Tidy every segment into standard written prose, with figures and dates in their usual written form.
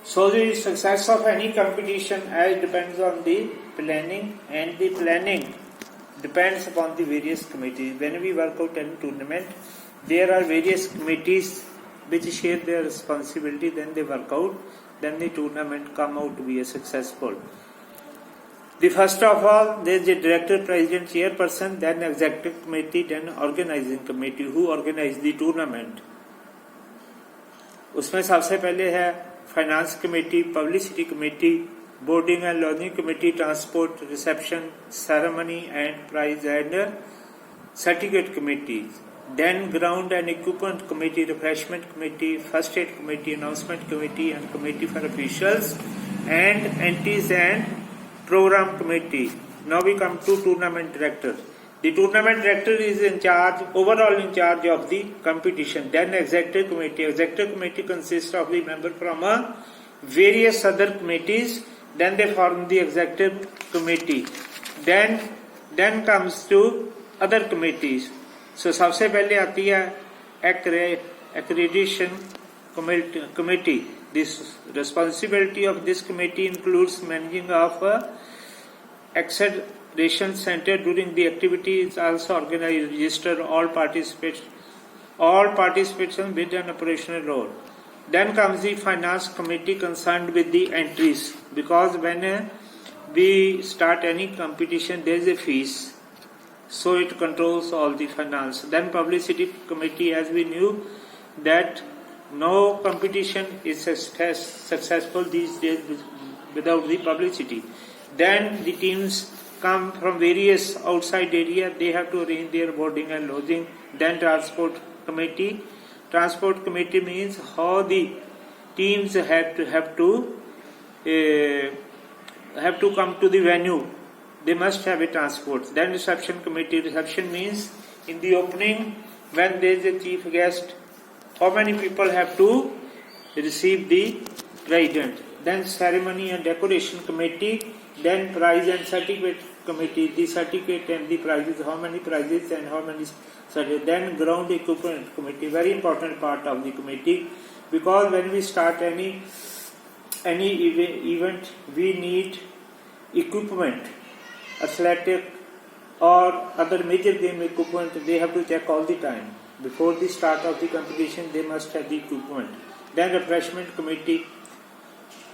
So the success of any competition as depends on the planning, and the planning depends upon the various committees. When we work out any tournament, there are various committees which share their responsibility, then they work out, then the tournament come out to be a successful. The first of all, there is a director, president, chairperson, then executive committee, then organizing committee who organize the tournament. उसमें सबसे पहले है finance committee, publicity committee, boarding and lodging committee, transport, reception, ceremony and prize and certificate committee, then ground and equipment committee, refreshment committee, first aid committee, announcement committee and committee for officials and entries and program committee. Now we come to tournament director. The tournament director is in charge, overall in charge of the competition. Then executive committee. Executive committee consists of the member from various other committees. Then they form the executive committee. Then comes to other committees. So सबसे पहले आती है accreditation committee. This responsibility of this committee includes managing of accreditation center during the activity. Is also organized, register all participation with an operational role. Then comes the finance committee concerned with the entries, because when we start any competition there is a fees, so it controls all the finance. Then publicity committee, as we knew that no competition is successful these days without the publicity. Then the teams come from various outside area, they have to arrange their boarding and lodging. Then transport committee. Transport committee means how the teams have to come to the venue. They must have a transport. Then reception committee. Reception means in the opening when there is a chief guest, how many people have to receive the president. Then ceremony and decoration committee. Then prize and certificate committee. The certificate and the prizes, how many prizes and how many certificates. Then ground equipment committee, very important part of the committee, because when we start any event we need equipment, athletic or other major game equipment. They have to check all the time. Before the start of the competition, they must have the equipment. Then refreshment committee,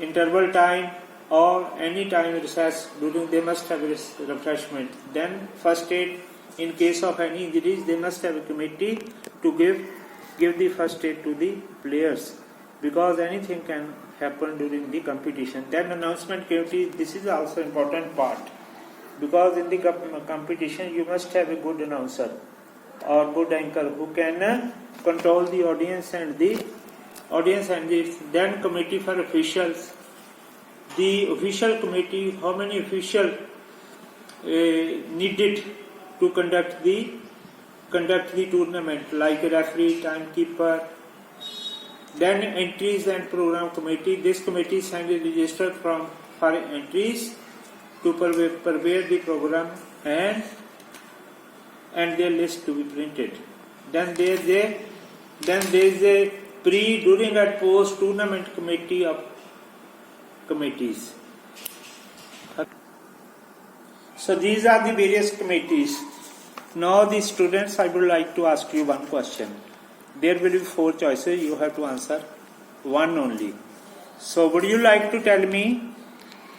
interval time or any time recess during, they must have refreshment. Then first aid, in case of any injuries, they must have a committee to give the first aid to the players, because anything can happen during the competition. Then announcement committee, this is also important part, because in the competition you must have a good announcer or good anchor who can control the audience and the then committee for officials. The official committee, how many officials needed to conduct the tournament, like a referee, timekeeper. Then entries and program committee. This committee sends a register for entries to prepare the program and their list to be printed. Then there is a pre, during and post tournament committee of committees. So these are the various committees. Now the students, I would like to ask you one question. There will be 4 choices, you have to answer one only. So would you like to tell me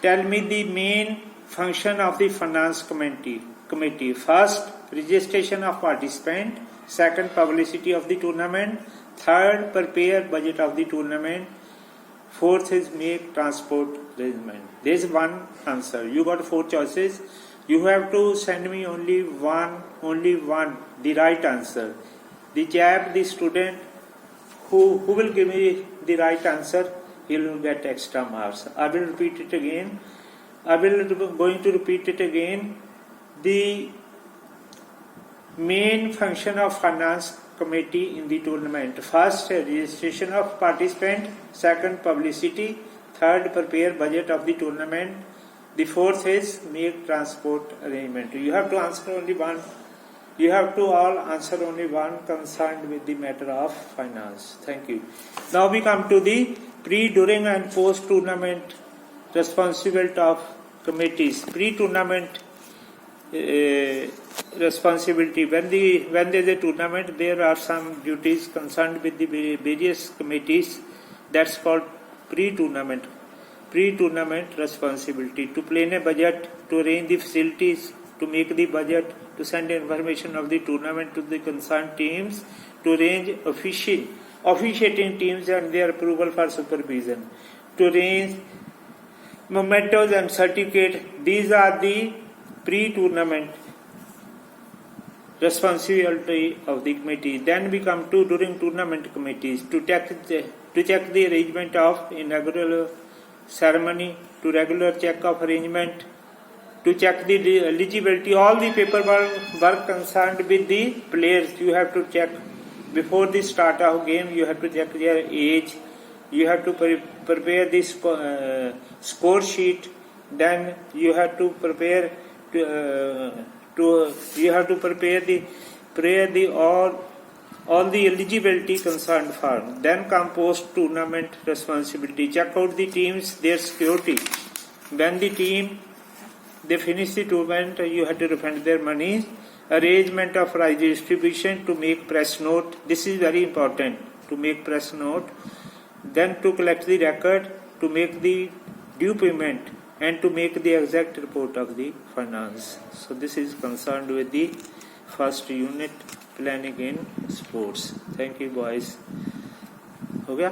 the main function of the finance committee? First, registration of participant. Second, publicity of the tournament. Third, prepare budget of the tournament. Fourth is make transport arrangement. There is one answer. You got 4 choices. You have to send me only one, the right answer. The student who will give me the right answer, he will get extra marks. I will repeat it again. The main function of finance committee in the tournament. First, registration of participant. Second, publicity. Third, prepare budget of the tournament. The fourth is make transport arrangement. You have to answer only one. You have to all answer only one concerned with the matter of finance. Thank you. Now we come to the Pre, during and post tournament responsibility of committees. Pre-tournament responsibility. When there is a tournament, there are some duties concerned with the various committees. That's called pre-tournament. Pre-tournament responsibility. To plan a budget, to arrange the facilities, to make the budget, to send information of the tournament to the concerned teams, to arrange officiating teams and their approval for supervision, to arrange mementos and certificate. These are the pre-tournament responsibility of the committee. Then we come to during tournament committees to check the arrangement of inaugural ceremony, to regular check of arrangement, to check the eligibility, all the paperwork concerned with the players. You have to check before the start of game. You have to check their age. You have to prepare this score sheet. Then you have to prepare all the eligibility concerned for. Then come post tournament responsibility. Check out the teams, their security. When the team they finish the tournament, you have to refund their money. Arrangement of prize distribution, to make press note. This is very important, to make press note. Then to collect the record, to make the due payment, and to make the exact report of the finance. So this is concerned with the first unit, planning in sports. Thank you boys. हो गया?